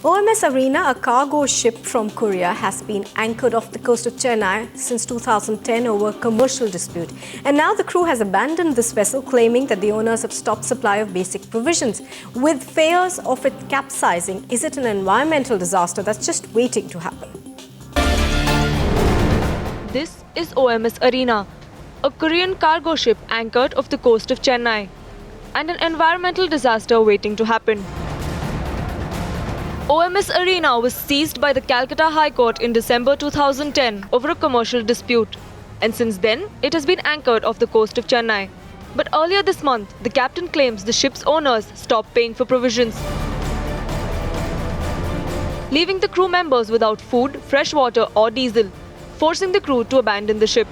OMS Arena, a cargo ship from Korea, has been anchored off the coast of Chennai since 2010 over a commercial dispute. And now the crew has abandoned this vessel, claiming that the owners have stopped supply of basic provisions. With fears of it capsizing, is it an environmental disaster that's just waiting to happen? This is OMS Arena, a Korean cargo ship anchored off the coast of Chennai, and an environmental disaster waiting to happen. OMS Arena was seized by the Calcutta High Court in December 2010 over a commercial dispute, and since then it has been anchored off the coast of Chennai. But earlier this month, the captain claims the ship's owners stopped paying for provisions, leaving the crew members without food, fresh water or diesel, forcing the crew to abandon the ship.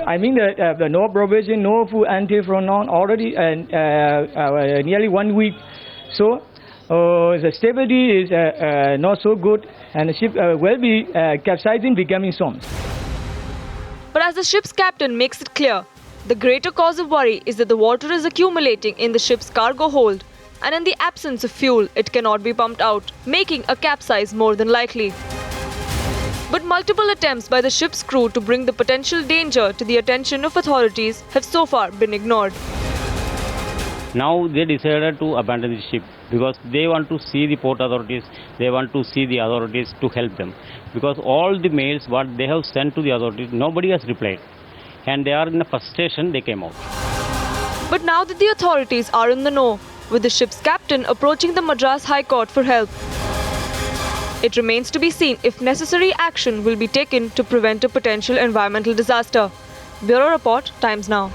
I mean, the no provision, no food until from now already nearly 1 week. So the stability is not so good, and the ship will be capsizing, becoming storm. But as the ship's captain makes it clear, the greater cause of worry is that the water is accumulating in the ship's cargo hold, and in the absence of fuel, it cannot be pumped out, making a capsize more than likely. But multiple attempts by the ship's crew to bring the potential danger to the attention of authorities have so far been ignored. Now they decided to abandon the ship because they want to see the port authorities, they want to see the authorities to help them. Because all the mails what they have sent to the authorities, nobody has replied. And they are in a frustration, they came out. But now that the authorities are in the know, with the ship's captain approaching the Madras High Court for help, it remains to be seen if necessary action will be taken to prevent a potential environmental disaster. Bureau Report, Times Now.